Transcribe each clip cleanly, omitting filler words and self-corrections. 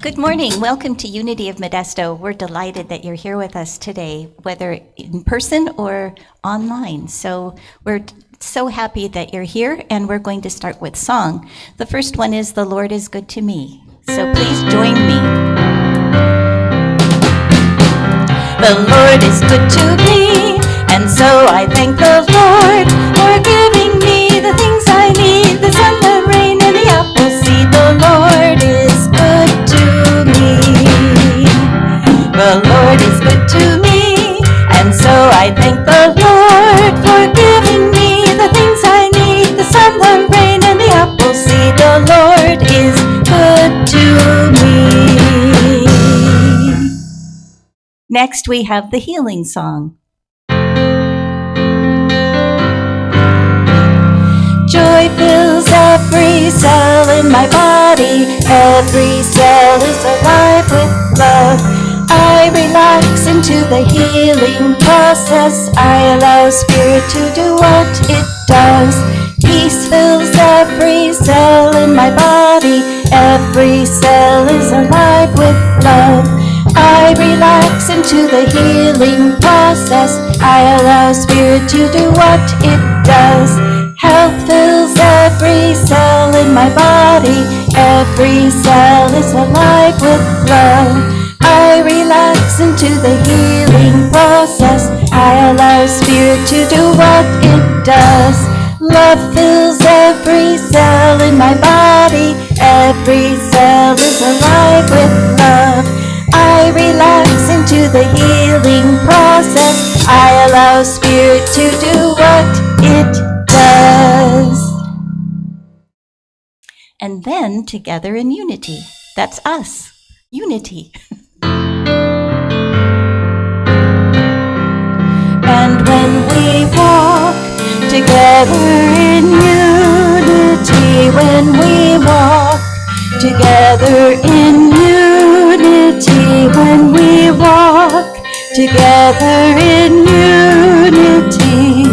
Good morning. Welcome to Unity of Modesto. We're delighted that you're here with us today, whether in person or online. So we're so happy that you're here, and we're going to start with song. The first one is "The Lord is Good to Me." So please join me. The Lord is good to me, and so I thank the Lord for giving me the things I need, the sun, the rain, and the apple seed. The Lord is good to me. The Lord is good to me, and so I thank the Lord for giving me the things I need, the sun, the rain, and the apple seed. The Lord is good to me. Next, we have the healing song. Joy fills every cell in my body. Every cell is alive with love. I relax into the healing process. I allow Spirit to do what it does. Peace fills every cell in my body. Every cell is alive with love. I relax into the healing process. I allow Spirit to do what it does. Health fills every cell in my body. Every cell is alive with love. I relax into the healing process. I allow Spirit to do what it does. Love fills every cell in my body. Every cell is alive with love. I relax into the healing process. I allow Spirit to do what it does. And then together in unity. That's us. Unity. And when we walk together in unity, when we walk together in unity, when we walk together in unity,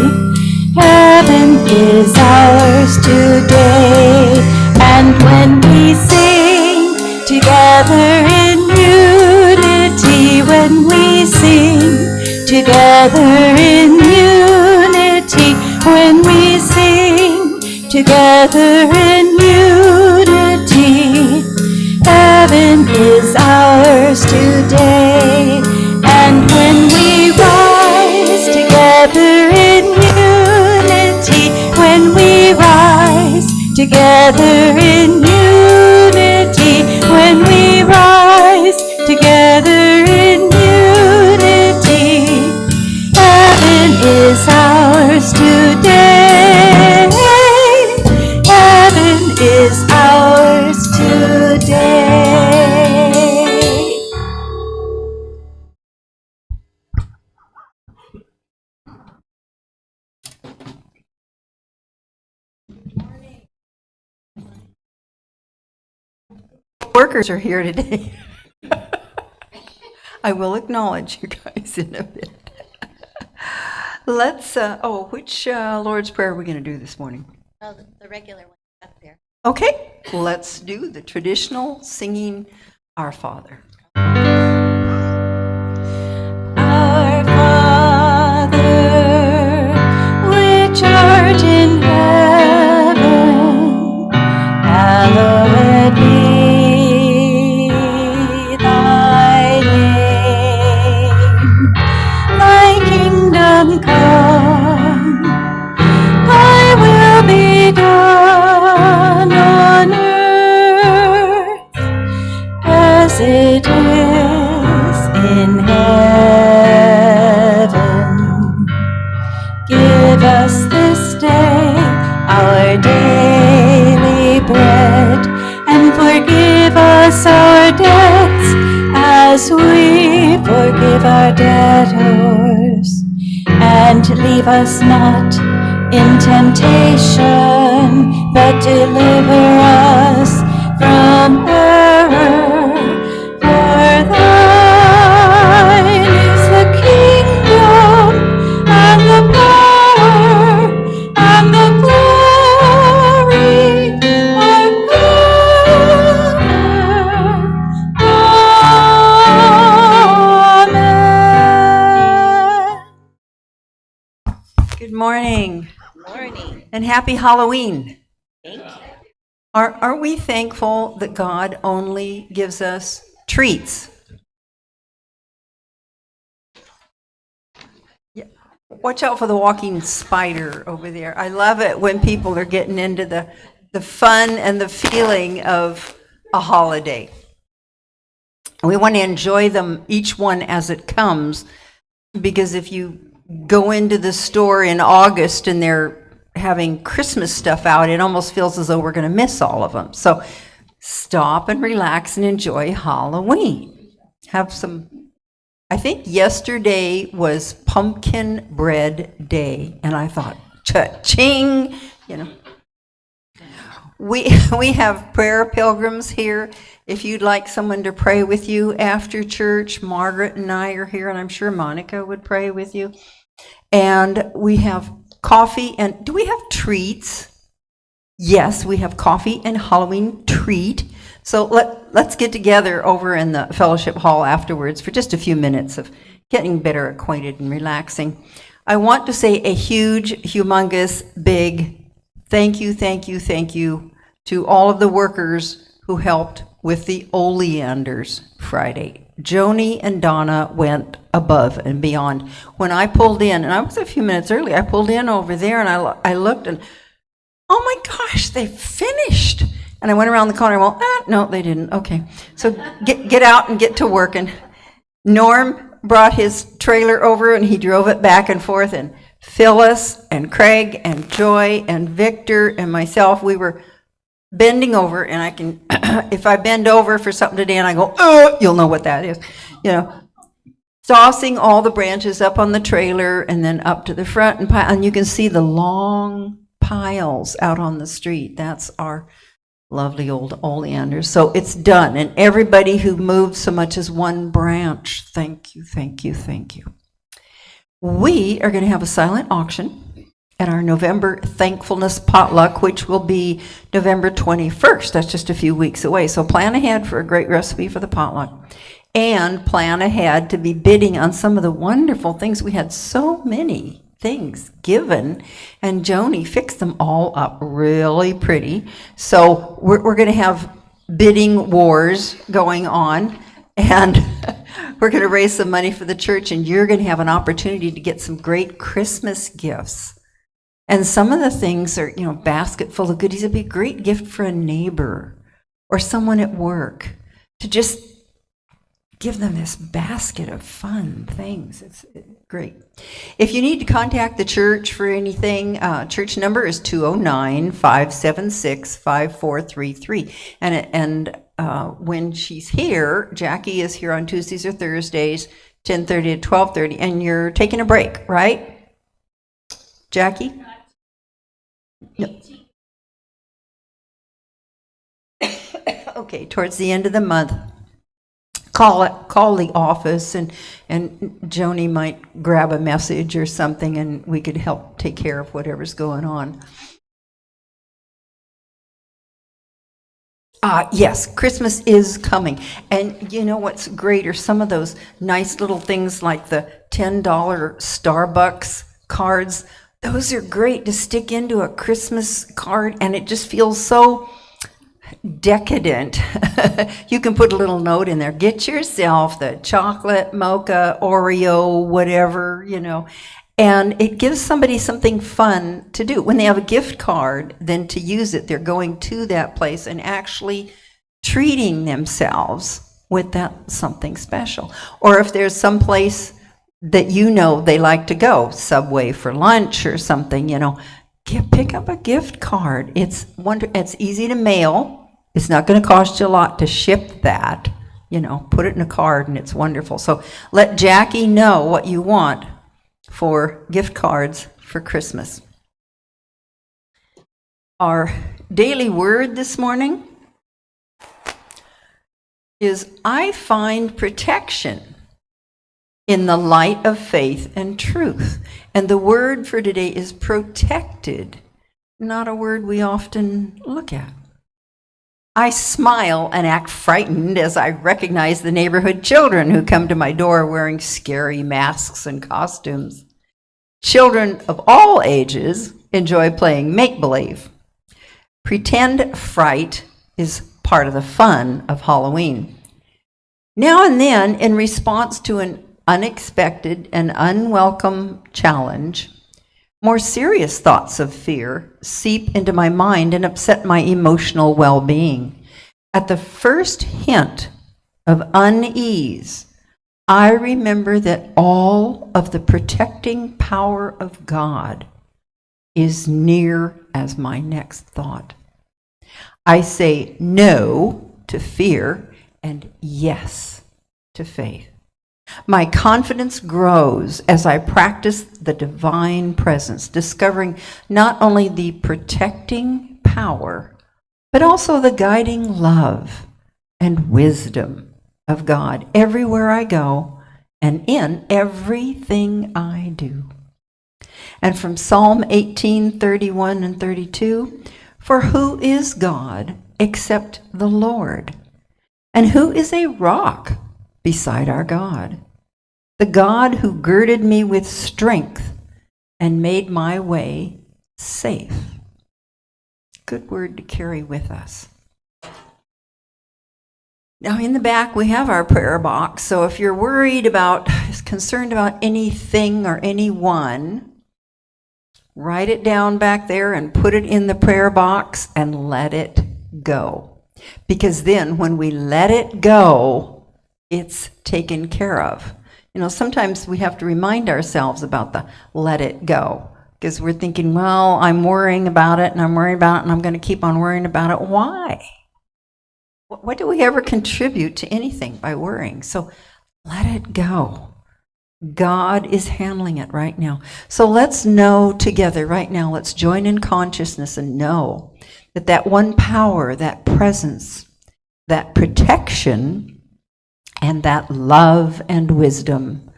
heaven is ours today. And when we sing together in unity, when we sing together in unity, when we sing together in unity, heaven is ours today. And when we rise together in unity, when we rise together in unity, when we rise together in unity, heaven is ours today. Heaven is ours today. Workers are here today. I will acknowledge you guys in a bit. Let's, which Lord's Prayer are we going to do this morning? Oh, the regular one up there. Okay, let's do the traditional singing Our Father. Our Father, which art in heaven, hallowed be thy name. Thy kingdom come, thy will be done on earth as it is in heaven. Give us this day our daily bread, and forgive us our debts as we forgive our debtors. And leave us not in temptation, but deliver us from error. For thine is the kingdom and the power and morning. Morning. And happy Halloween. Thank you. Are we thankful that God only gives us treats? Yeah. Watch out for the walking spider over there. I love it when people are getting into the fun and the feeling of a holiday. We want to enjoy them, each one as it comes, because if you go into the store in August and they're having Christmas stuff out, it almost feels as though we're going to miss all of them. So stop and relax and enjoy Halloween. Have some, I think yesterday was pumpkin bread day, and I thought, cha-ching, you know. We have prayer pilgrims here. If you'd like someone to pray with you after church, Margaret and I are here, and I'm sure Monica would pray with you. And we have coffee, and do we have treats? Yes, we have coffee and Halloween treat. So let's get together over in the fellowship hall afterwards for just a few minutes of getting better acquainted and relaxing. I want to say a huge, humongous, big thank you to all of the workers who helped with the Oleanders Friday. Joni and Donna went above and beyond. When I pulled in, and I was a few minutes early, I pulled in over there and I looked and, oh my gosh, they finished. And I went around the corner and went, no, they didn't. Okay. So get out and get to work. And Norm brought his trailer over and he drove it back and forth. And Phyllis and Craig and Joy and Victor and myself, we were bending over, and I can, if I bend over for something today and I go, you'll know what that is, tossing all the branches up on the trailer and then up to the front, and you can see the long piles out on the street. That's our lovely old oleanders. So it's done, and everybody who moved so much as one branch, thank you. We are going to have a silent auction at our November Thankfulness Potluck, which will be November 21st. That's just a few weeks away. So plan ahead for a great recipe for the potluck. And plan ahead to be bidding on some of the wonderful things. We had so many things given, and Joni fixed them all up really pretty. So we're going to have bidding wars going on, and we're going to raise some money for the church, and you're going to have an opportunity to get some great Christmas gifts. And some of the things are, basket full of goodies. It'd be a great gift for a neighbor or someone at work to just give them this basket of fun things. It's great. If you need to contact the church for anything, church number is 209-576-5433. And when she's here, Jackie is here on Tuesdays or Thursdays, 10:30 to 12:30, and you're taking a break, right? Jackie? No. Okay, towards the end of the month, call the office, and Joni might grab a message or something, and we could help take care of whatever's going on. Yes, Christmas is coming. And you know what's great are some of those nice little things like the $10 Starbucks cards. Those are great to stick into a Christmas card, and it just feels so decadent. You can put a little note in there. Get yourself the chocolate, mocha, Oreo, whatever, and it gives somebody something fun to do. When they have a gift card, then to use it, they're going to that place and actually treating themselves with that something special. Or if there's some place that they like to go, Subway for lunch or something, pick up a gift card. It's easy to mail. It's not going to cost you a lot to ship that. Put it in a card, and it's wonderful. So let Jackie know what you want for gift cards for Christmas. Our daily word this morning is, I find protection in the light of faith and truth. And the word for today is protected, not a word we often look at. I smile and act frightened as I recognize the neighborhood children who come to my door wearing scary masks and costumes. Children of all ages enjoy playing make-believe. Pretend fright is part of the fun of Halloween. Now and then, in response to an unexpected and unwelcome challenge, more serious thoughts of fear seep into my mind and upset my emotional well-being. At the first hint of unease, I remember that all of the protecting power of God is near as my next thought. I say no to fear and yes to faith. My confidence grows as I practice the divine presence, discovering not only the protecting power, but also the guiding love and wisdom of God everywhere I go and in everything I do. And from Psalm 18, 31 and 32, for who is God except the Lord? And who is a rock beside our God? The God who girded me with strength and made my way safe. Good word to carry with us. Now in the back we have our prayer box, so if you're worried about, concerned about anything or anyone, write it down back there and put it in the prayer box and let it go. Because then when we let it go, it's taken care of. You know, sometimes we have to remind ourselves about the let it go. Because we're thinking, well, I'm worrying about it and I'm worrying about it and I'm going to keep on worrying about it. Why? What do we ever contribute to anything by worrying? So let it go. God is handling it right now. So let's know together right now, let's join in consciousness and know that that one power, that presence, that protection, and that love and wisdom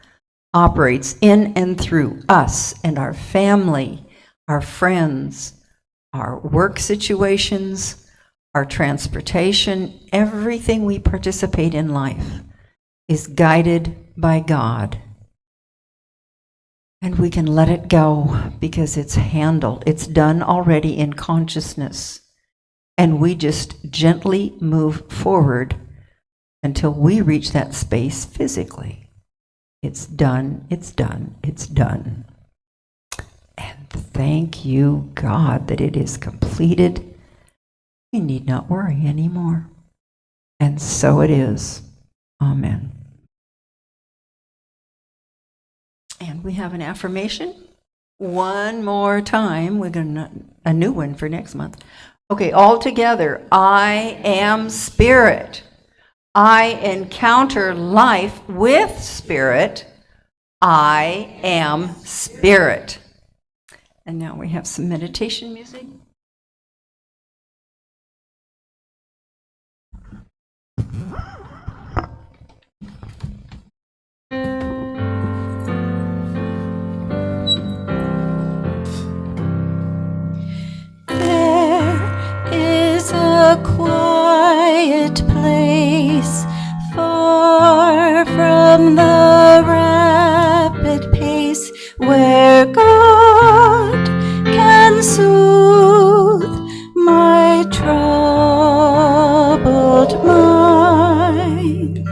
operates in and through us and our family, our friends, our work situations, our transportation, everything we participate in life is guided by God. And we can let it go because it's handled. It's done already in consciousness. And we just gently move forward until we reach that space physically. It's done, it's done, it's done. And thank you, God, that it is completed. We need not worry anymore. And so it is. Amen. And we have an affirmation. One more time. We're going to, a new one for next month. Okay, all together. I am spirit. I encounter life with spirit. I am spirit. And now we have some meditation music. A quiet place far from the rapid pace where God can soothe my troubled mind,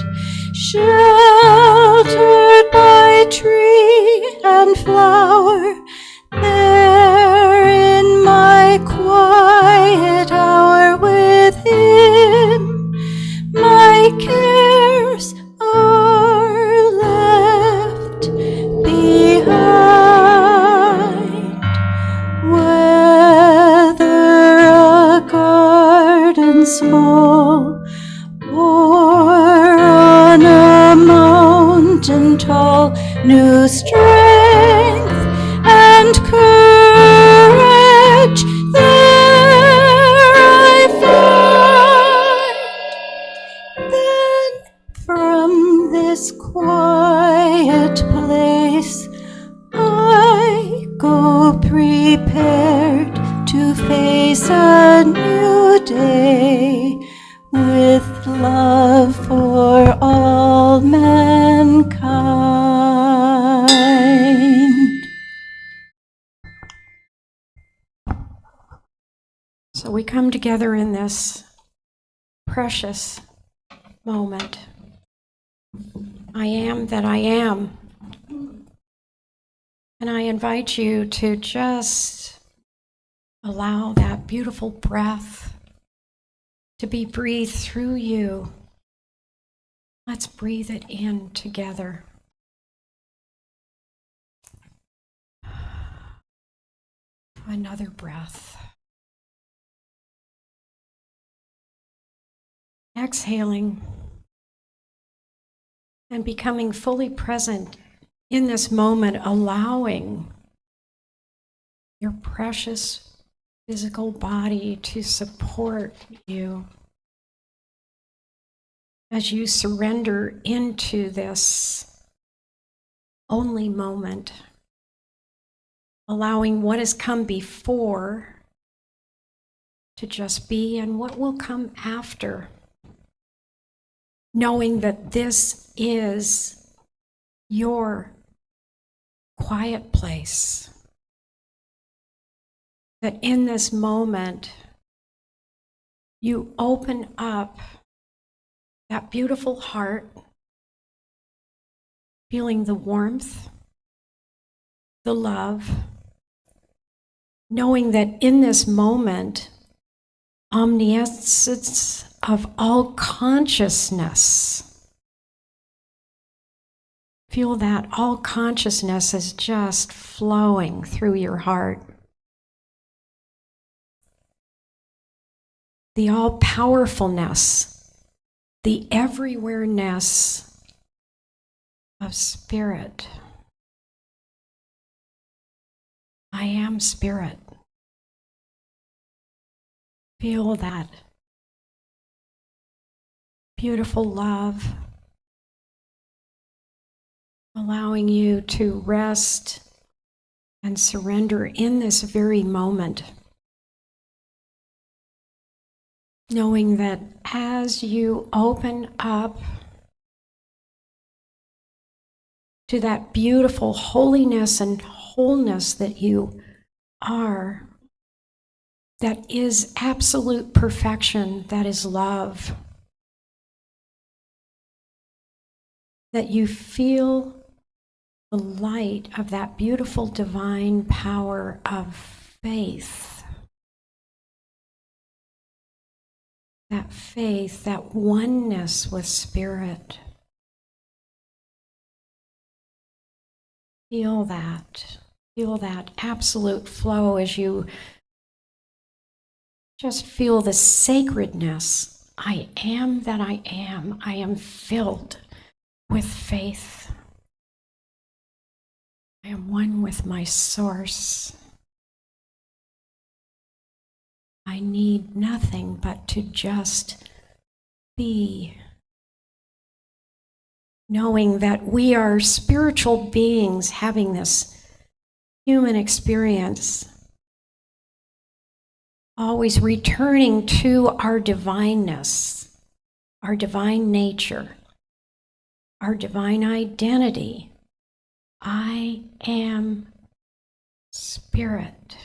sheltered by tree and flower. There in my quiet hour within, my cares are left behind. Whether a garden small or on a mountain tall, new strength and courage there I find. Then from this quiet place I go prepared to face a new day with love for all mankind. So we come together in this precious moment. I am that I am. And I invite you to just allow that beautiful breath to be breathed through you. Let's breathe it in together. Another breath. Exhaling and becoming fully present in this moment, allowing your precious physical body to support you as you surrender into this only moment, allowing what has come before to just be and what will come after, knowing that this is your quiet place, that in this moment you open up that beautiful heart, feeling the warmth, the love, knowing that in this moment, omniscience of all consciousness, feel that all consciousness is just flowing through your heart. The all-powerfulness, the everywhere-ness of spirit. I am spirit. Feel that beautiful love, allowing you to rest and surrender in this very moment, knowing that as you open up to that beautiful holiness and wholeness that you are, that is absolute perfection, that is love, that you feel the light of that beautiful divine power of faith, that oneness with spirit. Feel that absolute flow as you just feel the sacredness. I am that I am. I am filled with faith. I am one with my source. I need nothing but to just be, knowing that we are spiritual beings having this human experience, always returning to our divineness, our divine nature, our divine identity. I am spirit,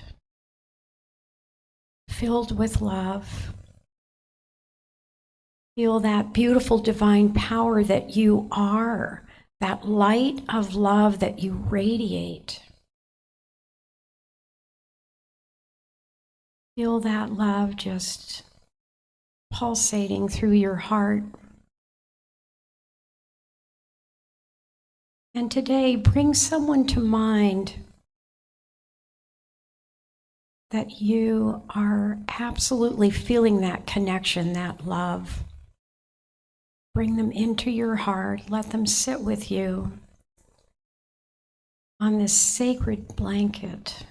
filled with love. Feel that beautiful divine power that you are, that light of love that you radiate. Feel that love just pulsating through your heart. And today, bring someone to mind that you are absolutely feeling that connection, that love. Bring them into your heart. Let them sit with you on this sacred blanket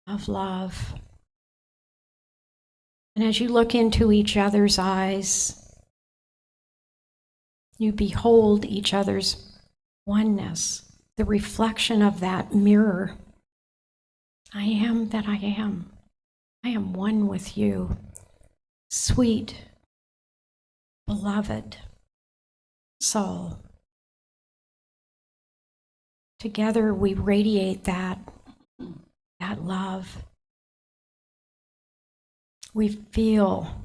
of love. And as you look into each other's eyes, you behold each other's oneness, the reflection of that mirror. I am that I am. I am one with you. Sweet, beloved soul. Together we radiate that love, we feel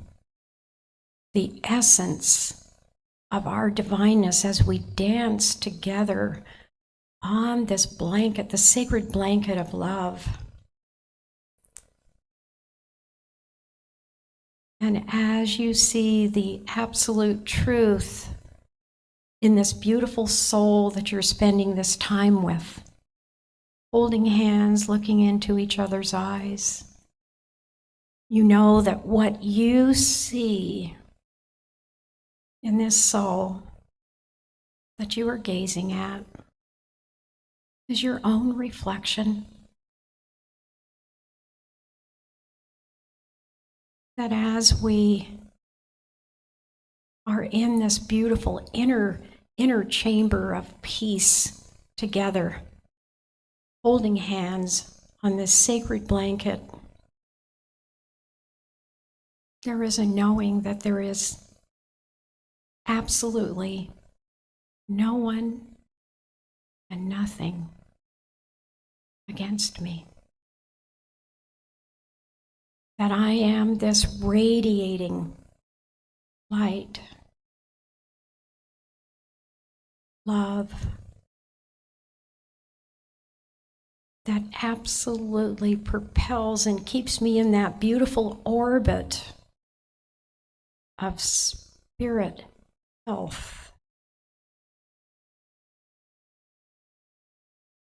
the essence of our divineness as we dance together on this blanket, the sacred blanket of love. And as you see the absolute truth in this beautiful soul that you're spending this time with, holding hands, looking into each other's eyes, you know that what you see in this soul that you are gazing at is your own reflection. That as we are in this beautiful inner chamber of peace together, holding hands on this sacred blanket, there is a knowing that there is absolutely no one and nothing against me. That I am this radiating light, love, that absolutely propels and keeps me in that beautiful orbit of spirit health.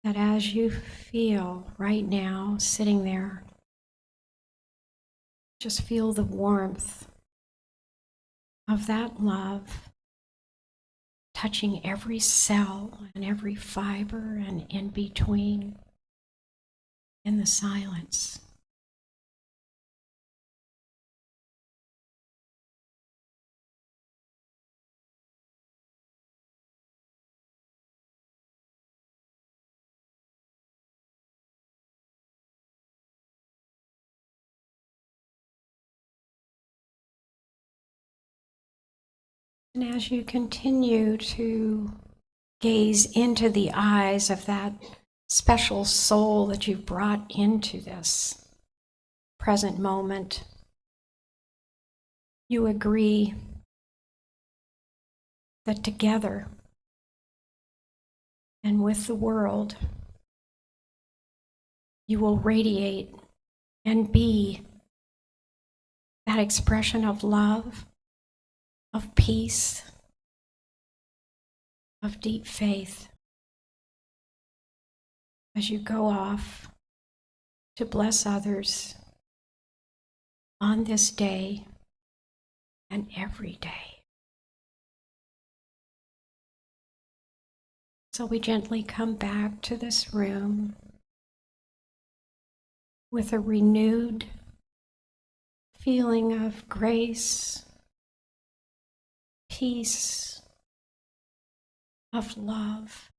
That as you feel right now sitting there, just feel the warmth of that love touching every cell and every fiber and in between in the silence. And as you continue to gaze into the eyes of that special soul that you've brought into this present moment, you agree that together and with the world, you will radiate and be that expression of love, of peace, of deep faith as you go off to bless others on this day and every day. So we gently come back to this room with a renewed feeling of grace, peace, of love,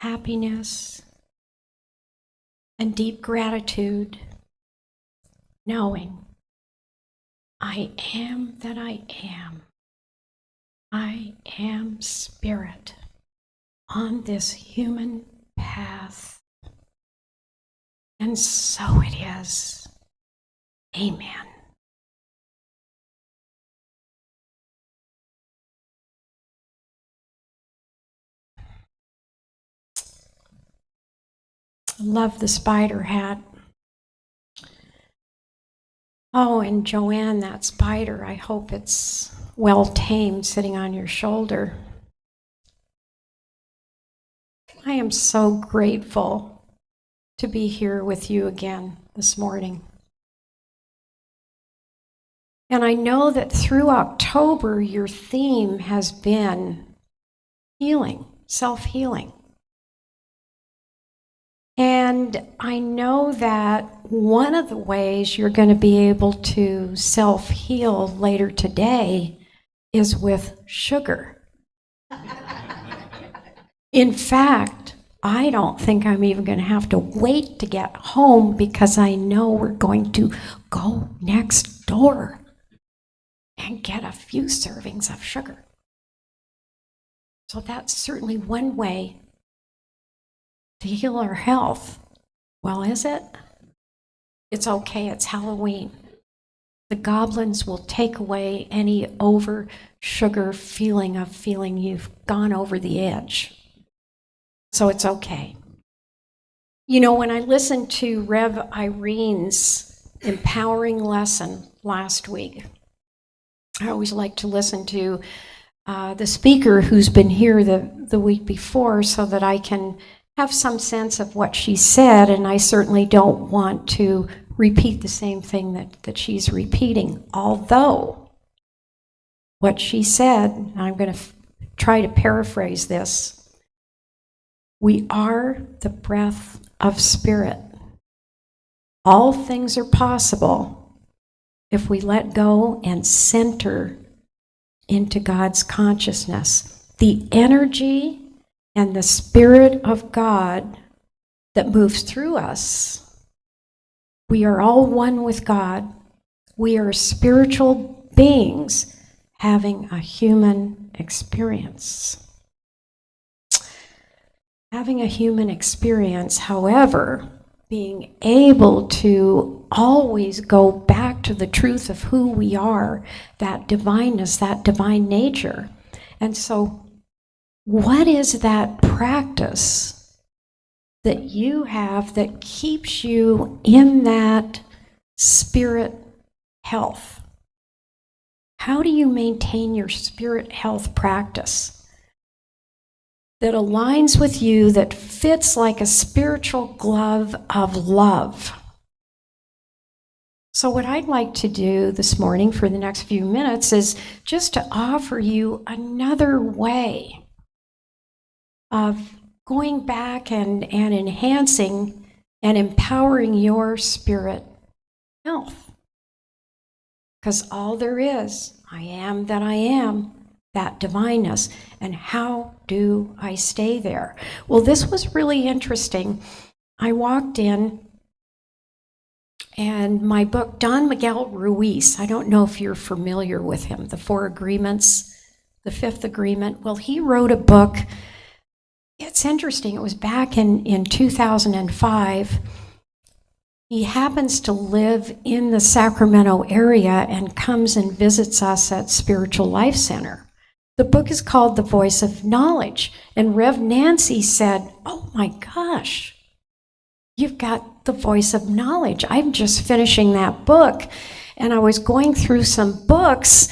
happiness, and deep gratitude, knowing I am that I am. I am spirit on this human path. And so it is. Amen. Love the spider hat. Oh, and Joanne, that spider, I hope it's well tamed sitting on your shoulder. I am so grateful to be here with you again this morning. And I know that through October, your theme has been healing, self-healing. And I know that one of the ways you're going to be able to self-heal later today is with sugar. In fact, I don't think I'm even going to have to wait to get home because I know we're going to go next door and get a few servings of sugar. So that's certainly one way to heal our health. Well, is it? It's okay, it's Halloween. The goblins will take away any over sugar feeling of feeling you've gone over the edge. So it's okay. You know, when I listened to Rev Irene's empowering lesson last week, I always like to listen to the speaker who's been here the week before so that I can have some sense of what she said, and I certainly don't want to repeat the same thing that she's repeating. Although what she said, and I'm going to try to paraphrase this, we are the breath of spirit. All things are possible if we let go and center into God's consciousness. The energy and the Spirit of God that moves through us. We are all one with God. We are spiritual beings having a human experience. Having a human experience, however, being able to always go back to the truth of who we are, that divineness, that divine nature. And so, what is that practice that you have that keeps you in that spirit health? How do you maintain your spirit health practice that aligns with you, that fits like a spiritual glove of love? So what I'd like to do this morning for the next few minutes is just to offer you another way of going back and enhancing and empowering your spirit health. Because all there is, I am that I am, that divineness. And how do I stay there? Well, this was really interesting. I walked in, and my book, Don Miguel Ruiz, I don't know if you're familiar with him, The Four Agreements, The Fifth Agreement. Well, he wrote a book. It's interesting. It was back in 2005. He happens to live in the Sacramento area and comes and visits us at Spiritual Life Center. The book is called The Voice of Knowledge. And Rev Nancy said, "Oh my gosh, you've got The Voice of Knowledge. I'm just finishing that book." And I was going through some books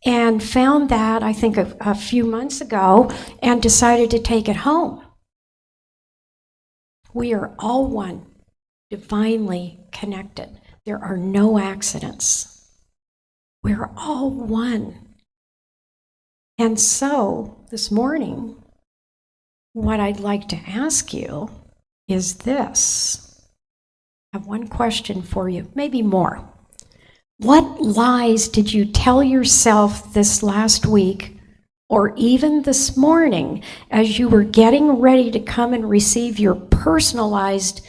and found that, I think, a few months ago, and decided to take it home. We are all one, divinely connected. There are no accidents. We're all one. And so, this morning, what I'd like to ask you is this. I have one question for you, maybe more. What lies did you tell yourself this last week, or even this morning, as you were getting ready to come and receive your personalized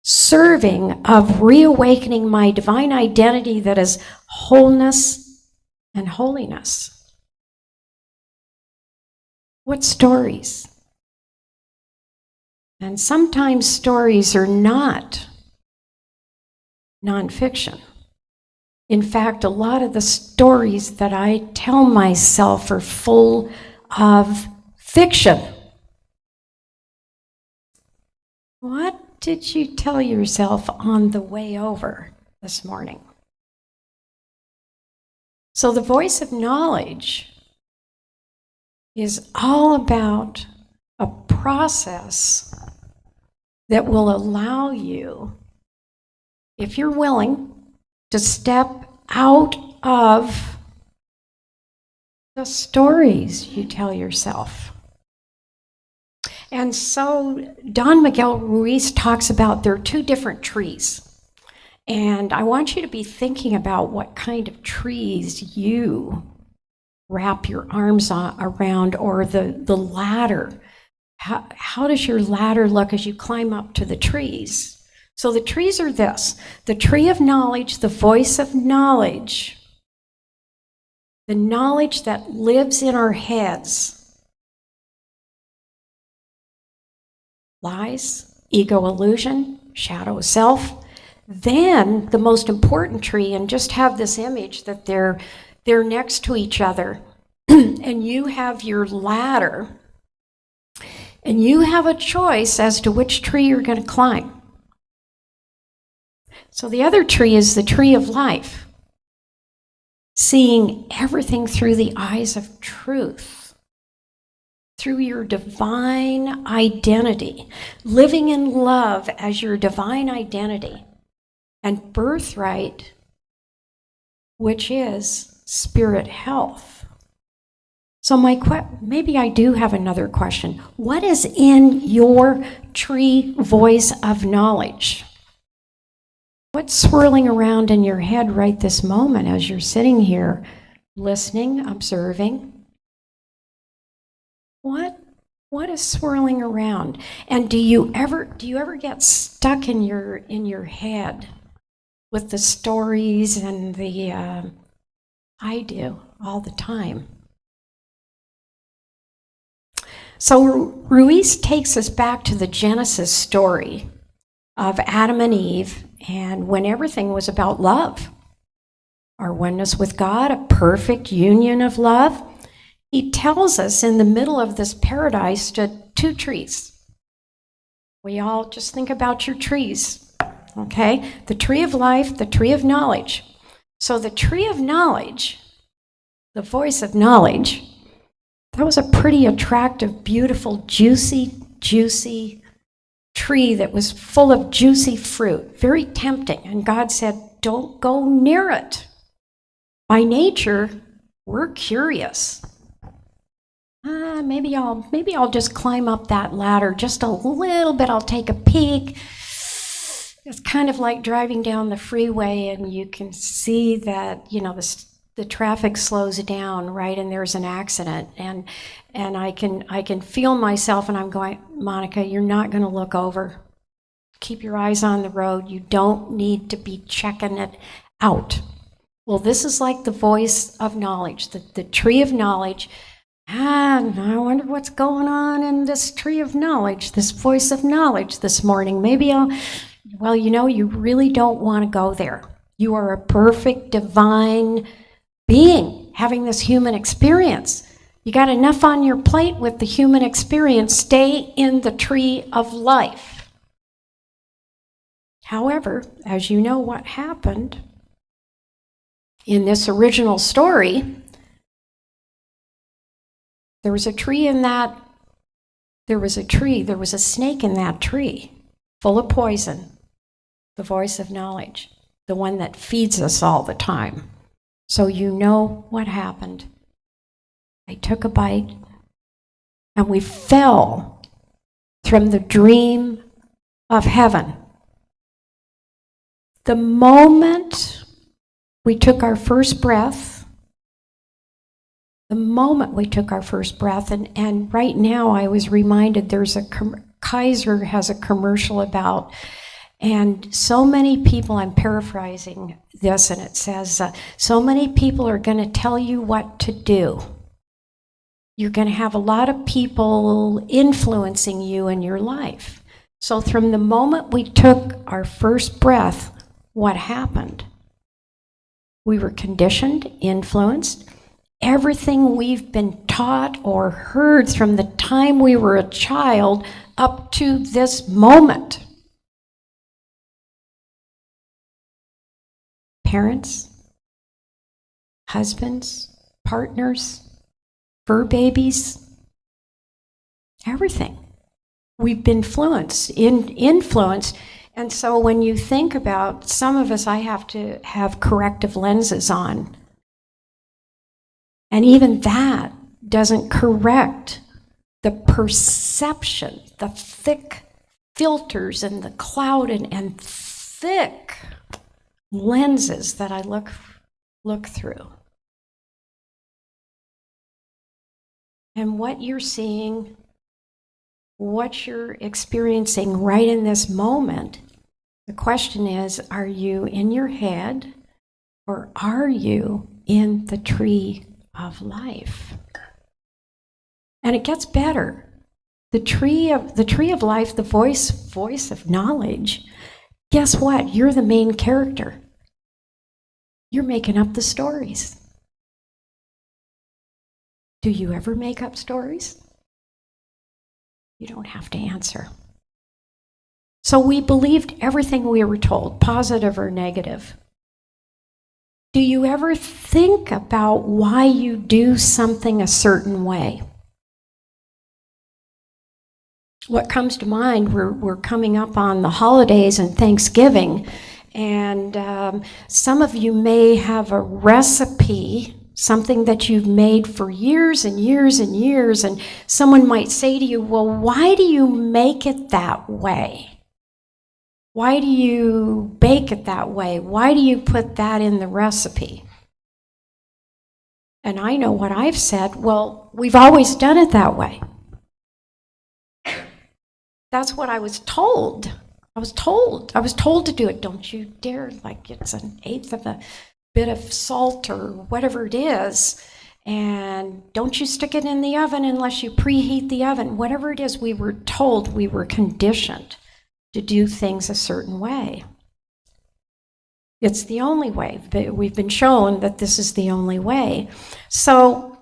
serving of reawakening my divine identity that is wholeness and holiness? What stories? And sometimes stories are not nonfiction. In fact, a lot of the stories that I tell myself are full of fiction. What did you tell yourself on the way over this morning? So the voice of knowledge is all about a process that will allow you, if you're willing, to step out of the stories you tell yourself. And so Don Miguel Ruiz talks about there are two different trees. And I want you to be thinking about what kind of trees you wrap your arms around, or the ladder. How does your ladder look as you climb up to the trees? So the trees are this: the tree of knowledge, the voice of knowledge, the knowledge that lives in our heads. Lies, ego illusion, shadow self, Then the most important tree, and just have this image that they're next to each other, and you have your ladder, and you have a choice as to which tree you're going to climb. So the other tree is the tree of life, seeing everything through the eyes of truth, through your divine identity, living in love as your divine identity, and birthright, which is spirit health. So maybe I do have another question. What is in your tree voice of knowledge? What's swirling around in your head right this moment as you're sitting here, listening, observing? What is swirling around? And do you ever get stuck in your head with the stories and the I do all the time. So Ruiz takes us back to the Genesis story of Adam and Eve, and when everything was about love, our oneness with God, a perfect union of love. He tells us in the middle of this paradise stood two trees. We all just think about your trees, okay? The tree of life, the tree of knowledge. So the tree of knowledge, the voice of knowledge, that was a pretty attractive, beautiful, juicy tree that was full of juicy fruit, very tempting. And God said, don't go near it. By nature, we're curious. Maybe I'll just climb up that ladder just a little bit. I'll take a peek. It's kind of like driving down the freeway and you can see that, the traffic slows down, right? And there's an accident. And I can feel myself and I'm going, Monica, you're not going to look over. Keep your eyes on the road. You don't need to be checking it out. Well, this is like the voice of knowledge, the tree of knowledge. And I wonder what's going on in this tree of knowledge, this voice of knowledge this morning. Maybe you really don't want to go there. You are a perfect divine being having this human experience. You got enough on your plate with the human experience. Stay in the tree of life. However, as you know what happened in this original story, there was a snake in that tree, full of poison, the voice of knowledge, the one that feeds us all the time. So you know what happened. I took a bite, and we fell from the dream of heaven. The moment we took our first breath, and right now I was reminded there's Kaiser has a commercial about, and so many people, I'm paraphrasing this, and it says, so many people are going to tell you what to do. You're going to have a lot of people influencing you in your life. So from the moment we took our first breath, what happened? We were conditioned, influenced. Everything we've been taught or heard from the time we were a child up to this moment. Parents, husbands, partners, fur babies, everything. We've been influenced. And so when you think about, some of us, I have to have corrective lenses on. And even that doesn't correct the perception, the thick filters and the cloud and thick lenses that I look through. And what you're seeing, what you're experiencing right in this moment, the question is, are you in your head or are you in the tree of life? And it gets better. The tree of life, the voice of knowledge, guess what? You're the main character. You're making up the stories. Do you ever make up stories? You don't have to answer. So we believed everything we were told, positive or negative. Do you ever think about why you do something a certain way? What comes to mind, we're coming up on the holidays and Thanksgiving, and some of you may have a recipe, something that you've made for years and years and years, and someone might say to you, well, why do you make it that way? Why do you bake it that way? Why do you put that in the recipe? And I know what I've said, well, we've always done it that way. That's what I was told. I was told to do it. Don't you dare, like it's an eighth of a bit of salt or whatever it is. And don't you stick it in the oven unless you preheat the oven. Whatever it is, we were told, we were conditioned to do things a certain way. It's the only way. We've been shown that this is the only way. So,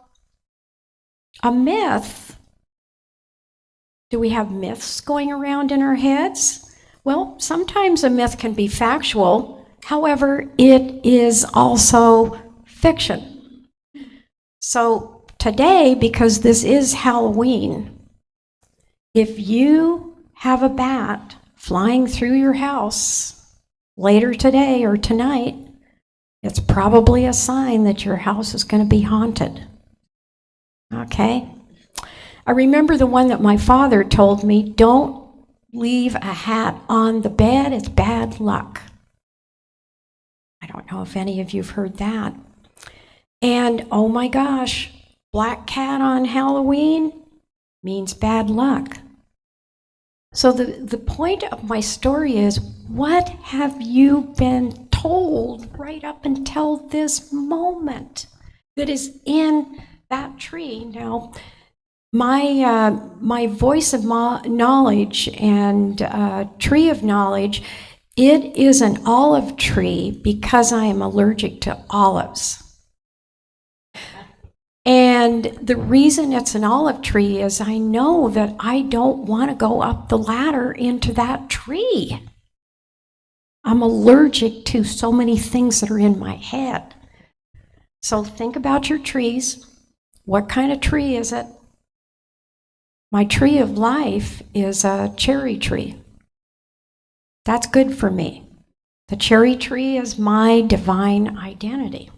a myth, do we have myths going around in our heads? Well, sometimes a myth can be factual. However, it is also fiction. So today, because this is Halloween, if you have a bat flying through your house later today or tonight, it's probably a sign that your house is going to be haunted. Okay? I remember the one that my father told me, don't leave a hat on the bed, it's bad luck. I don't know if any of you have heard that. And oh my gosh, black cat on Halloween means bad luck. So the point of my story is, what have you been told right up until this moment that is in that tree? Now, my voice of knowledge and tree of knowledge, it is an olive tree because I am allergic to olives. And the reason it's an olive tree is I know that I don't want to go up the ladder into that tree. I'm allergic to so many things that are in my head. So think about your trees. What kind of tree is it? My tree of life is a cherry tree. That's good for me. The cherry tree is my divine identity.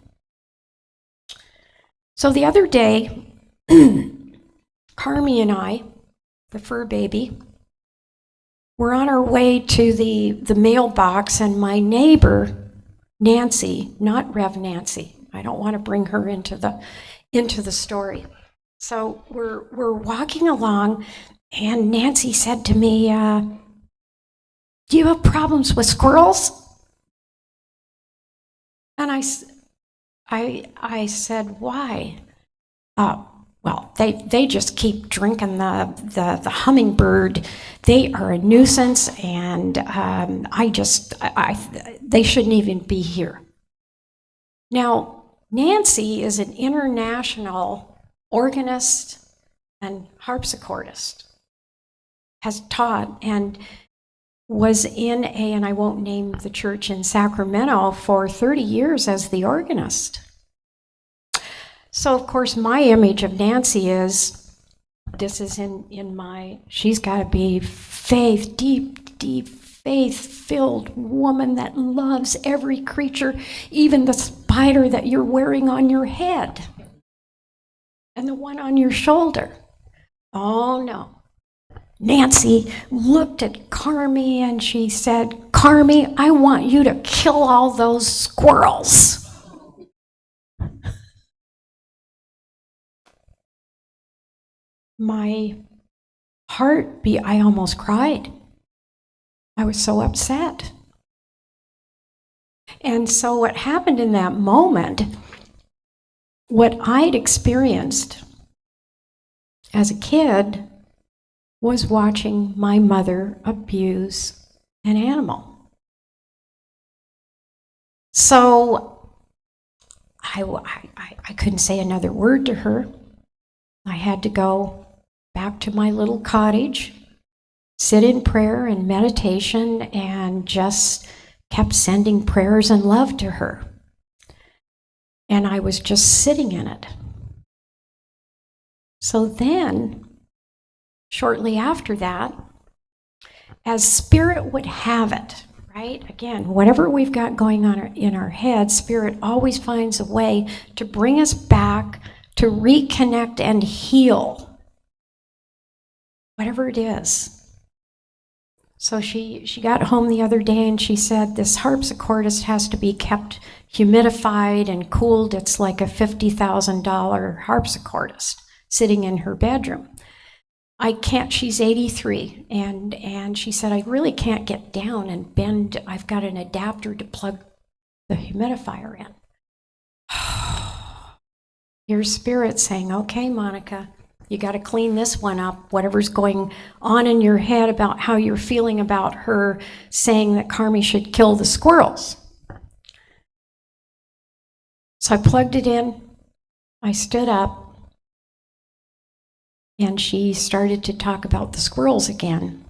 So the other day, Carmi and I, the fur baby, were on our way to the mailbox, and my neighbor, Nancy, not Rev Nancy, I don't want to bring her into the story. So we're walking along, and Nancy said to me, do you have problems with squirrels? And I said, why? Well, they just keep drinking the hummingbird. They are a nuisance, and they shouldn't even be here. Now, Nancy is an international organist and harpsichordist, has taught and was in and I won't name the church in Sacramento, for 30 years as the organist. So, of course, my image of Nancy is, this is in my, she's got to be faith, deep, faith-filled woman that loves every creature, even the spider that you're wearing on your head and the one on your shoulder. Oh, no. Nancy looked at Carmi and she said, Carmi, I want you to kill all those squirrels. My heart beat, I almost cried. I was so upset. And so what happened in that moment, what I'd experienced as a kid was watching my mother abuse an animal. So I couldn't say another word to her. I had to go back to my little cottage, sit in prayer and meditation, and just kept sending prayers and love to her. And I was just sitting in it. So then, shortly after that, as Spirit would have it, right? Again, whatever we've got going on in our head, Spirit always finds a way to bring us back, to reconnect and heal, whatever it is. So she got home the other day and she said, this harpsichordist has to be kept humidified and cooled. It's like a $50,000 harpsichordist sitting in her bedroom. I can't, she's 83, and she said, I really can't get down and bend. I've got an adapter to plug the humidifier in. Your Spirit saying, okay, Monica, you got to clean this one up, whatever's going on in your head about how you're feeling about her saying that Carmi should kill the squirrels. So I plugged it in, I stood up, and she started to talk about the squirrels again.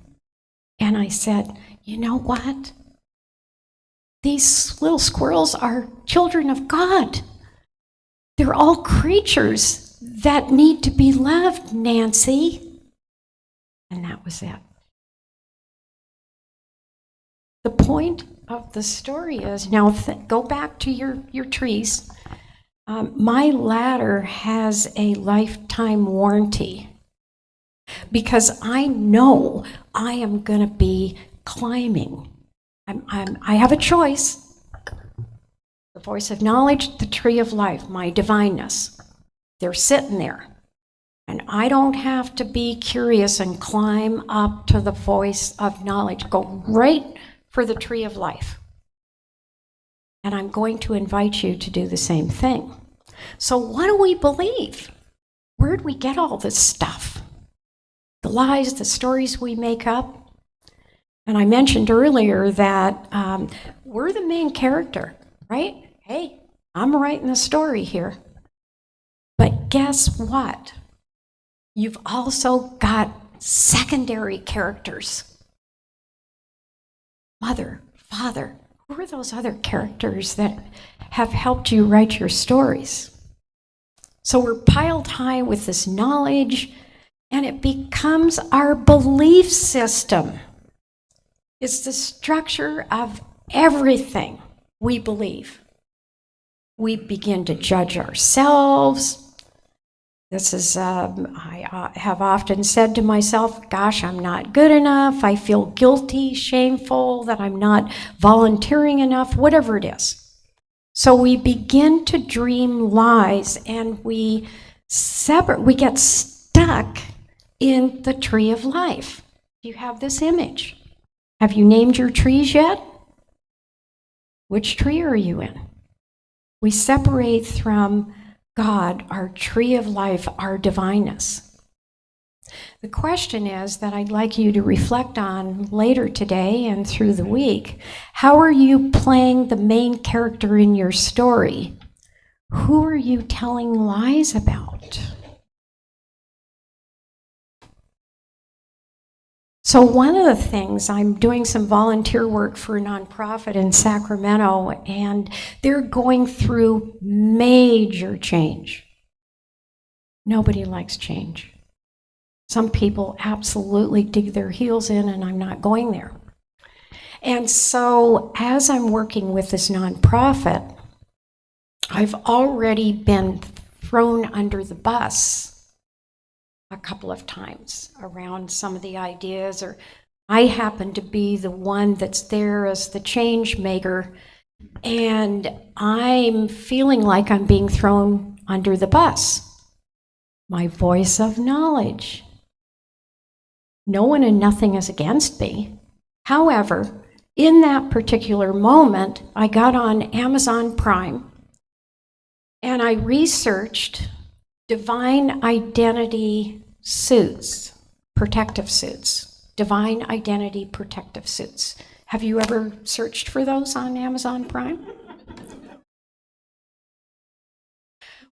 And I said, you know what? These little squirrels are children of God. They're all creatures that need to be loved, Nancy. And that was it. The point of the story is, now go back to your trees. My ladder has a lifetime warranty because I know I am going to be climbing. I have a choice. The voice of knowledge, the tree of life, my divineness. They're sitting there. And I don't have to be curious and climb up to the voice of knowledge. Go right for the tree of life. And I'm going to invite you to do the same thing. So what do we believe? Where do we get all this stuff? The lies, the stories we make up. And I mentioned earlier that we're the main character, right? Hey, I'm writing the story here. But guess what? You've also got secondary characters. Mother, father, who are those other characters that have helped you write your stories? So we're piled high with this knowledge, and it becomes our belief system. It's the structure of everything we believe. We begin to judge ourselves. This is, I have often said to myself, gosh, I'm not good enough. I feel guilty, shameful, that I'm not volunteering enough, whatever it is. So we begin to dream lies, and we get stuck in the tree of life. Do you have this image? Have you named your trees yet? Which tree are you in? We separate from God, our tree of life, our divineness. The question is that I'd like you to reflect on later today and through the week. How are you playing the main character in your story? Who are you telling lies about? So one of the things, I'm doing some volunteer work for a nonprofit in Sacramento, and they're going through major change. Nobody likes change. Some people absolutely dig their heels in, and I'm not going there. And so as I'm working with this nonprofit, I've already been thrown under the bus a couple of times around some of the ideas, or I happen to be the one that's there as the change maker, and I'm feeling like I'm being thrown under the bus. My voice of knowledge. No one and nothing is against me. However, in that particular moment, I got on Amazon Prime and I researched divine identity suits, protective suits, divine identity protective suits. Have you ever searched for those on Amazon Prime?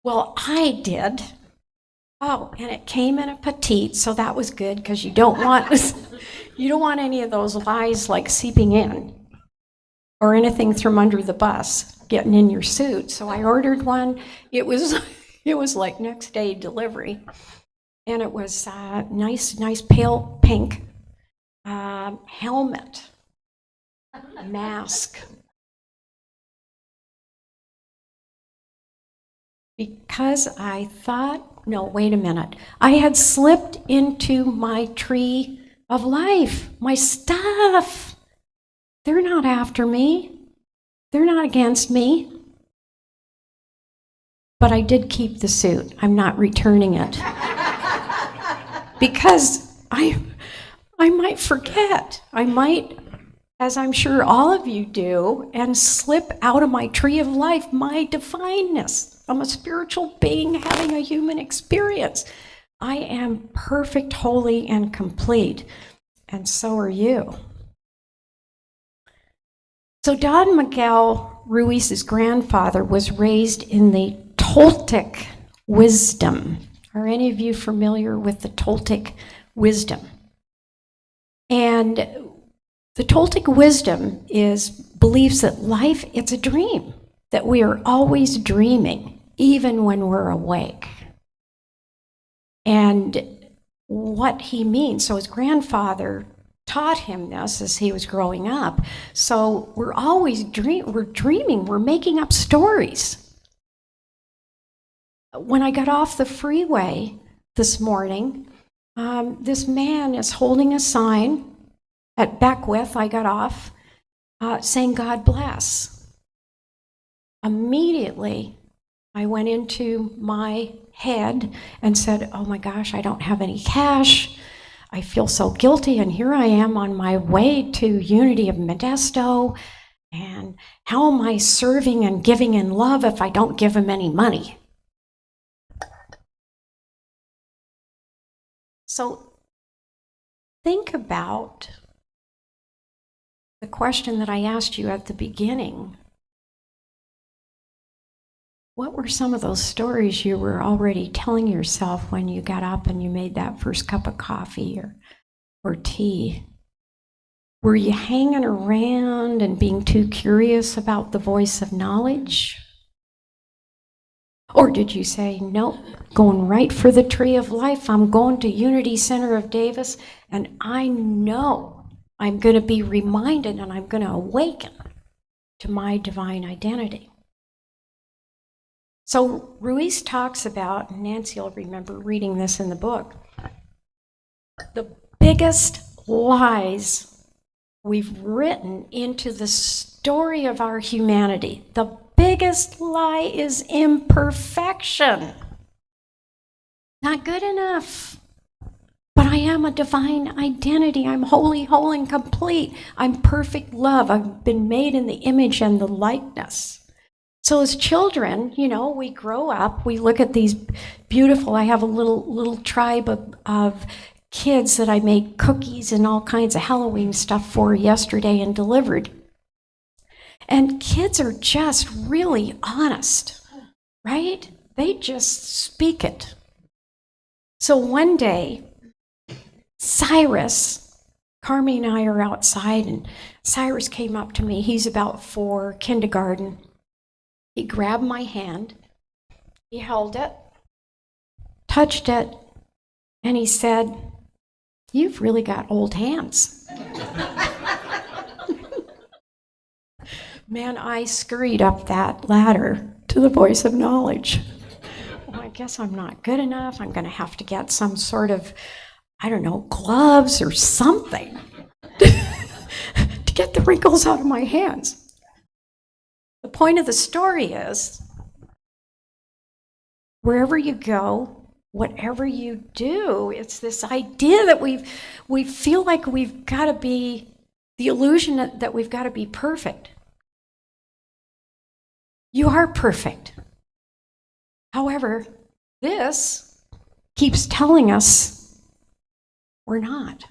Well, I did. Oh, and it came in a petite, so that was good because you don't want you don't want any of those lies like seeping in or anything from under the bus getting in your suit. So I ordered one. It was it was like next day delivery, and it was nice pale pink helmet, mask. Because I thought, no, wait a minute. I had slipped into my tree of life, my stuff. They're not after me. They're not against me. But I did keep the suit. I'm not returning it. Because I might forget. I might, as I'm sure all of you do, and slip out of my tree of life, my divineness. I'm a spiritual being having a human experience. I am perfect, holy, and complete. And so are you. So Don Miguel Ruiz's grandfather was raised in the Toltec wisdom. Are any of you familiar with the Toltec wisdom? And the Toltec wisdom believes that life, it's a dream, that we are always dreaming, even when we're awake. And what he means, so his grandfather taught him this as he was growing up. So we're always dreaming, we're making up stories. When I got off the freeway this morning, this man is holding a sign at Beckwith, I got off, saying, God bless. Immediately, I went into my head and said, oh my gosh, I don't have any cash. I feel so guilty, and here I am on my way to Unity of Modesto, and how am I serving and giving in love if I don't give him any money? So think about the question that I asked you at the beginning. What were some of those stories you were already telling yourself when you got up and you made that first cup of coffee or tea? Were you hanging around and being too curious about the voice of knowledge? Or did you say, nope, going right for the tree of life, I'm going to Unity Center of Davis, and I know I'm going to be reminded and I'm going to awaken to my divine identity. So Ruiz talks about, and Nancy will remember reading this in the book, the biggest lies we've written into the story of our humanity. The biggest lie is imperfection. Not good enough. But I am a divine identity. I'm holy, whole, and complete. I'm perfect love. I've been made in the image and the likeness. So as children, we grow up, we look at these beautiful, I have a little tribe of kids that I made cookies and all kinds of Halloween stuff for yesterday and delivered. And kids are just really honest, right? They just speak it. So one day, Carmi and I are outside, and Cyrus came up to me. He's about 4, kindergarten. He grabbed my hand, he held it, touched it, and he said, "You've really got old hands." Man, I scurried up that ladder to the voice of knowledge. Well, I guess I'm not good enough. I'm going to have to get some sort of, gloves or something to get the wrinkles out of my hands. The point of the story is, wherever you go, whatever you do, it's this idea that we feel like we've got to be, the illusion that we've got to be perfect. You are perfect. However, this keeps telling us we're not.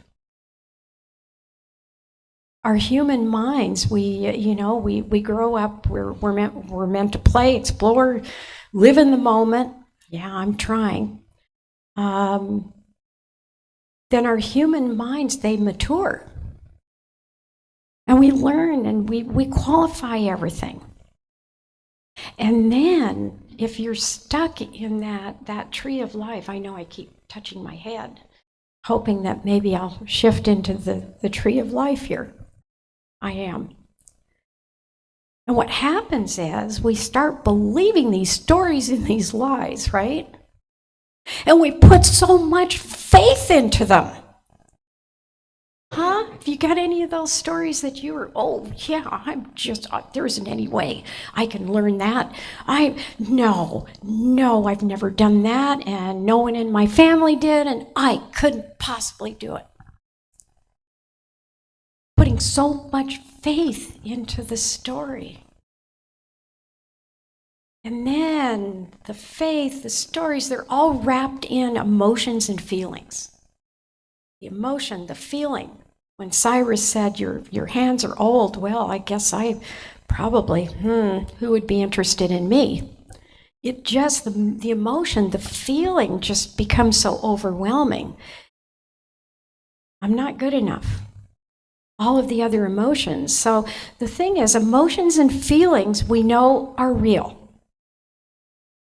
our human minds, we grow up, we're meant to play, explore, live in the moment. Yeah, I'm trying. Then our human minds, they mature. And we learn and we qualify everything. And then if you're stuck in that tree of life, I know I keep touching my head, hoping that maybe I'll shift into the tree of life here. I am. And what happens is we start believing these stories and these lies, right? And we put so much faith into them. Huh? Have you got any of those stories that you were, oh yeah, there isn't any way I can learn that. No, I've never done that, and no one in my family did, and I couldn't possibly do it. Putting so much faith into the story. And then the faith, the stories, they're all wrapped in emotions and feelings. The emotion, the feeling. When Cyrus said, your hands are old, well, I guess I probably, who would be interested in me? It just, the emotion, the feeling just becomes so overwhelming. I'm not good enough. All of the other emotions. So the thing is, emotions and feelings we know are real.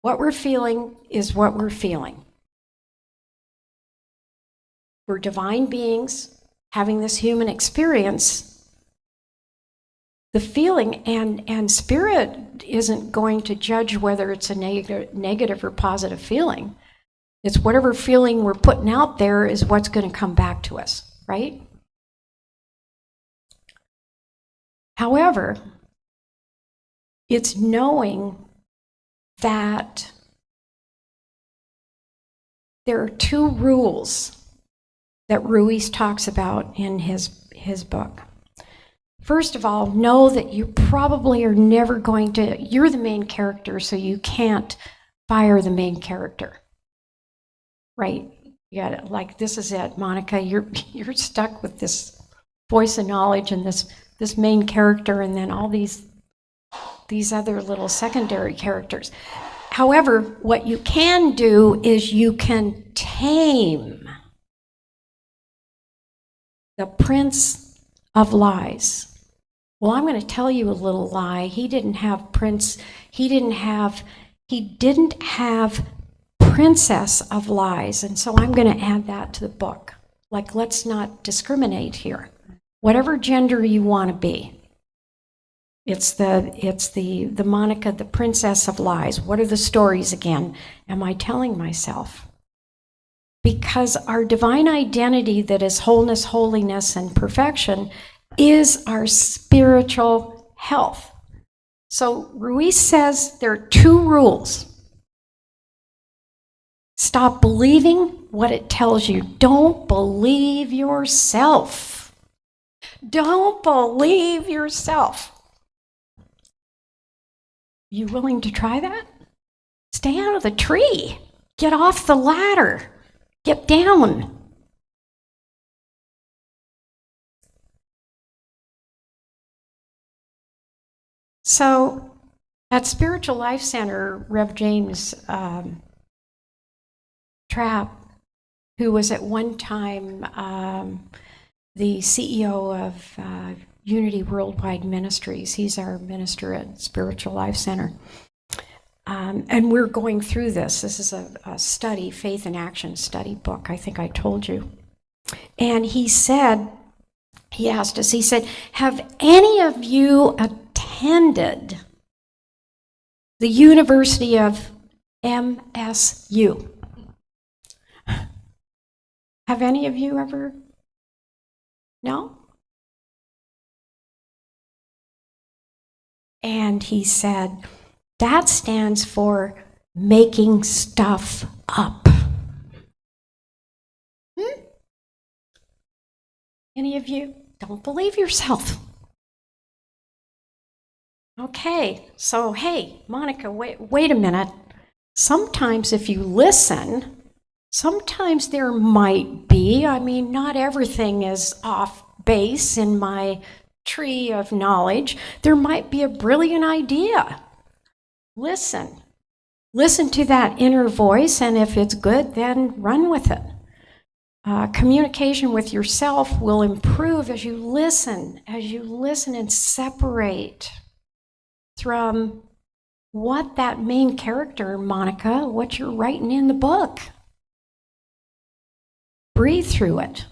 What we're feeling is what we're feeling. We're divine beings having this human experience. The feeling and spirit isn't going to judge whether it's a negative or positive feeling. It's whatever feeling we're putting out there is what's going to come back to us, right? However, it's knowing that there are two rules that Ruiz talks about in his book. First of all, know that you probably are never going to, you're the main character, so you can't fire the main character, right? You got it, like, this is it, Monica, you're stuck with this voice of knowledge and this main character, and then all these other little secondary characters. However, what you can do is you can tame the Prince of Lies. Well, I'm going to tell you a little lie. He didn't have Princess of Lies, and so I'm going to add that to the book. Like, let's not discriminate here. Whatever gender you want to be. It's the Monica, the Princess of Lies. What are the stories again? Am I telling myself? Because our divine identity that is wholeness, holiness, and perfection is our spiritual health. So Ruiz says there are two rules. Stop believing what it tells you. Don't believe yourself. Don't believe yourself. You willing to try that? Stay out of the tree. Get off the ladder. Get down. So at Spiritual Life Center, Rev James Trapp, who was at one time the CEO of Unity Worldwide Ministries. He's our minister at Spiritual Life Center. And we're going through this. This is a study, faith and action study book, I think I told you. And he asked us, he said, have any of you attended the University of MSU? Have any of you ever? No? And he said, that stands for making stuff up. Any of you? Don't believe yourself. Okay, so hey, Monica, wait a minute. Sometimes if you listen, sometimes there might be, I mean, not everything is off base in my tree of knowledge, there might be a brilliant idea. Listen. Listen to that inner voice, and if it's good, then run with it. Communication with yourself will improve as you listen and separate from what that main character, Monica, what you're writing in the book. Breathe through it.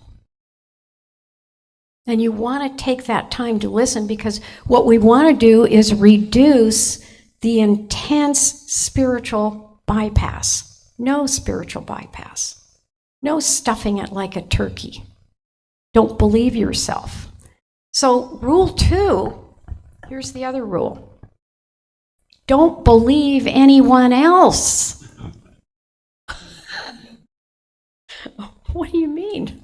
And you want to take that time to listen, because what we want to do is reduce the intense spiritual bypass. No spiritual bypass. No stuffing it like a turkey. Don't believe yourself. So rule 2, here's the other rule. Don't believe anyone else. What do you mean?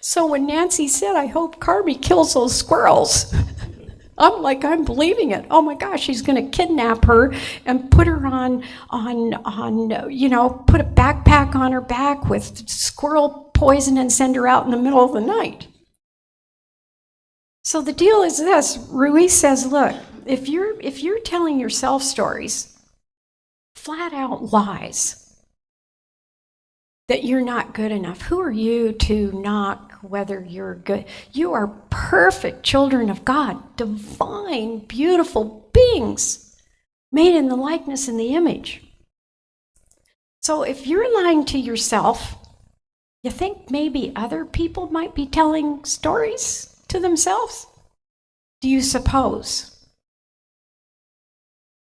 So when Nancy said, I hope Carmi kills those squirrels, I'm believing it. Oh my gosh, she's going to kidnap her and put her on, put a backpack on her back with squirrel poison and send her out in the middle of the night. So the deal is this. Ruiz says, look, if you're telling yourself stories, flat out lies, that you're not good enough. Who are you to knock whether you're good? You are perfect children of God, divine, beautiful beings, made in the likeness and the image. So if you're lying to yourself, you think maybe other people might be telling stories to themselves? Do you suppose?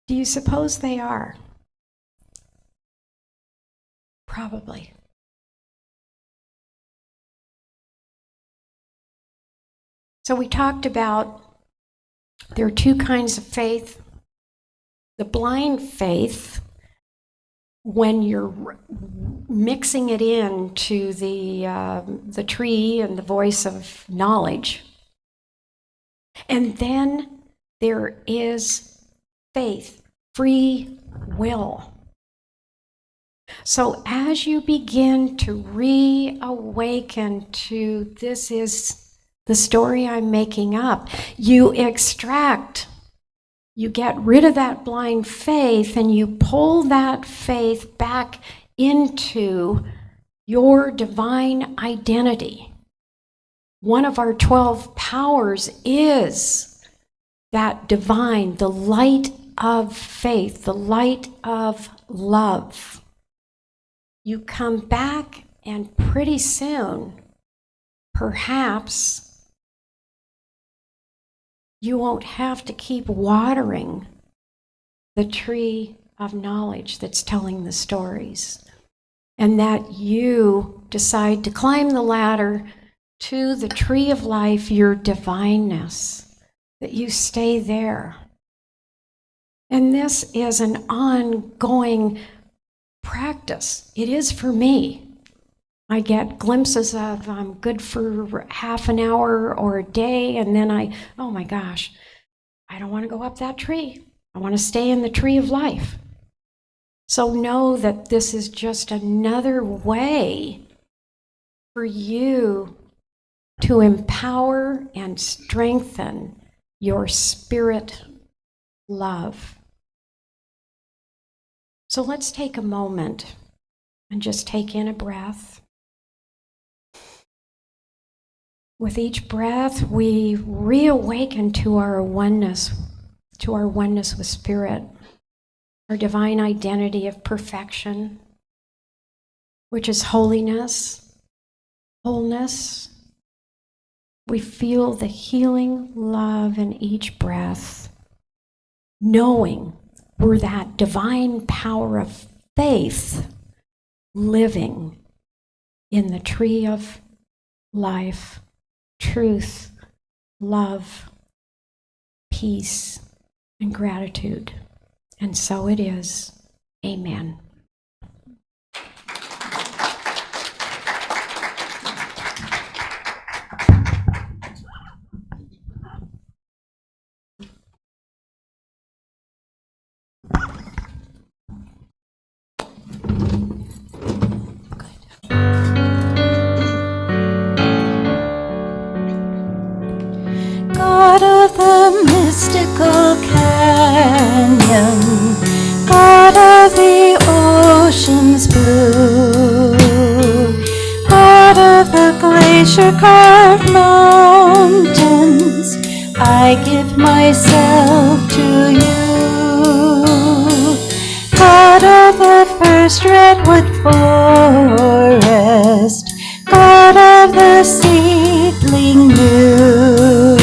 Do you suppose they are? Probably. So we talked about there are 2 kinds of faith. The blind faith, when you're mixing it into the tree and the voice of knowledge. And then there is faith, free will. So as you begin to reawaken to this is the story I'm making up, you extract, you get rid of that blind faith, and you pull that faith back into your divine identity. One of our 12 powers is that divine, the light of faith, the light of love. You come back, and pretty soon, perhaps, you won't have to keep watering the tree of knowledge that's telling the stories, and that you decide to climb the ladder to the tree of life, your divineness, that you stay there. And this is an ongoing practice. It is for me. I get glimpses of I'm good for half an hour or a day, and then oh my gosh, I don't want to go up that tree. I want to stay in the tree of life. So know that this is just another way for you to empower and strengthen your spirit love. So let's take a moment and just take in a breath. With each breath, we reawaken to our oneness with Spirit, our divine identity of perfection, which is holiness, wholeness. We feel the healing love in each breath, knowing we're that divine power of faith living in the tree of life, truth, love, peace, and gratitude. And so it is. Amen. carved mountains, I give myself to you. God of the first redwood forest, God of the seedling new,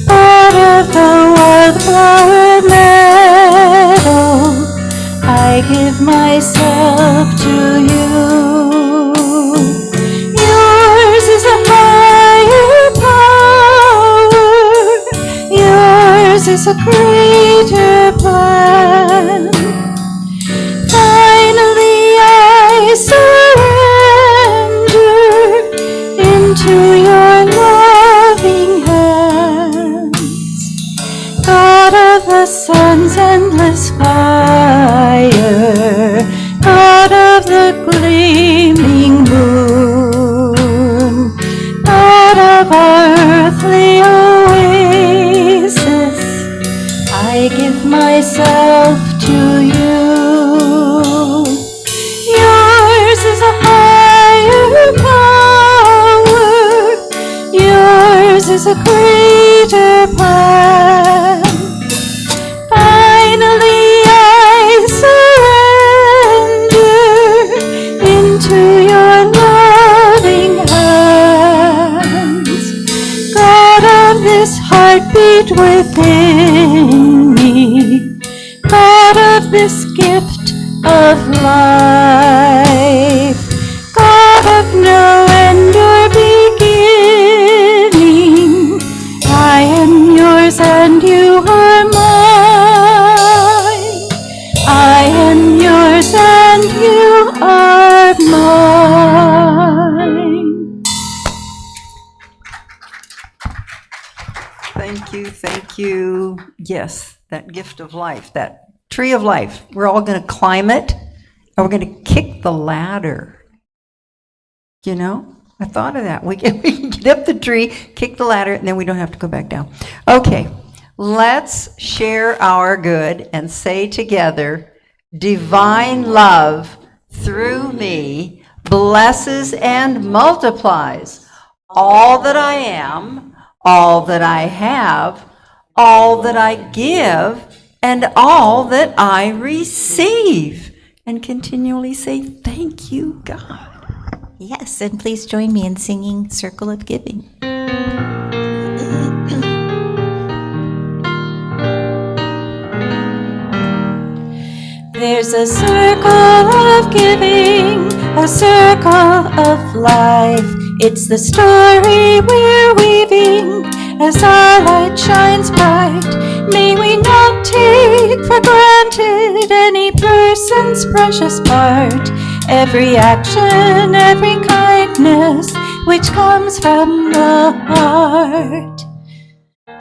God of the wildflower meadow, I give myself to you. Yours is a higher power, yours is a greater plan. Finally I surrender into your loving hands. God of the sun's endless fire, God of the gleaming moon, God of our earthly oasis, I give myself to you. Yours is a higher power, yours is a greater plan. Finally I surrender into your loving hands. God of this heartbeat within me, God of this gift of life, God of no end or beginning, I am yours and you are mine. I am yours and you are mine. Thank you, thank you. Yes, that gift of life, that tree of life. We're all going to climb it, and we're going to kick the ladder. You know, I thought of that. We can get up the tree, kick the ladder, and then we don't have to go back down. Okay, let's share our good and say together, divine love through me blesses and multiplies all that I am, all that I have, all that I give, and all that I receive. And continually say, thank you, God. Yes, and please join me in singing Circle of Giving. There's a circle of giving, a circle of life. It's the story we're weaving as our light shines bright. May we not take for granted any person's precious part. Every action, every kindness, which comes from the heart.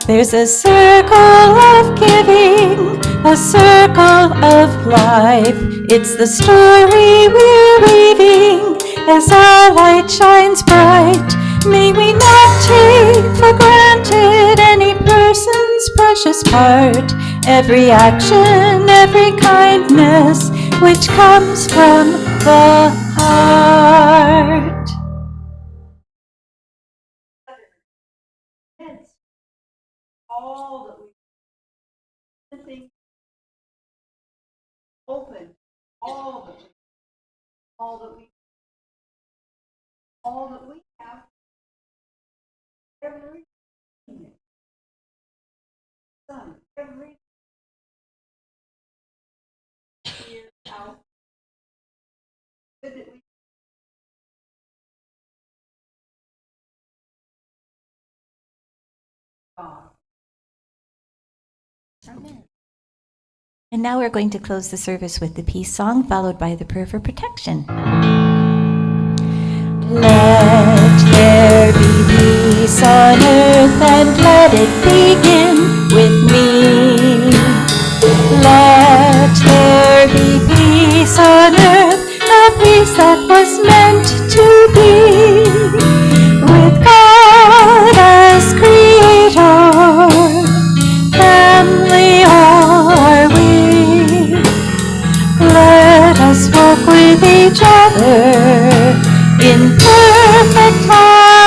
There's a circle of giving, a circle of life. It's the story we're weaving as our light shines bright. May we not take for granted any person's precious part. Every action, every kindness, which comes from the heart. All that we open, all that we have, everything, son, every year out, good that we God. Amen. And now we're going to close the service with the peace song, followed by the prayer for protection. Let there be peace on earth, and let it begin with me. Let there be peace on earth, a peace that was meant to be. With God as creator, family are we. Let us walk with each other in perfect harmony.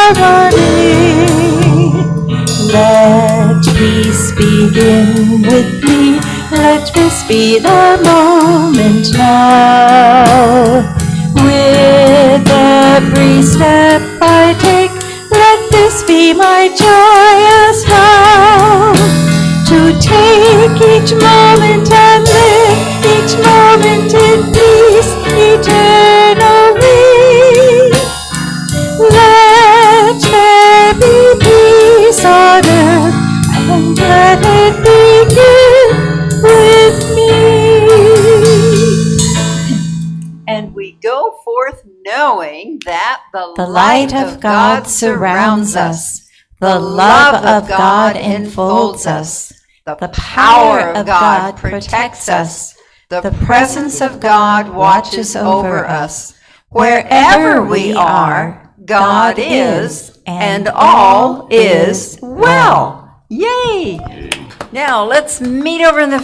sing with me. Let this be the moment now. With every step I take, let this be my joyous vow. To take each moment and live each moment in peace eternally. Let there be peace on earth, and let it begin with me. And we go forth knowing that The light of God surrounds us. The love of God enfolds us. The power of God protects us. The presence of God watches over us. Wherever we are, God is, and all is well. Yay! Now let's meet over in the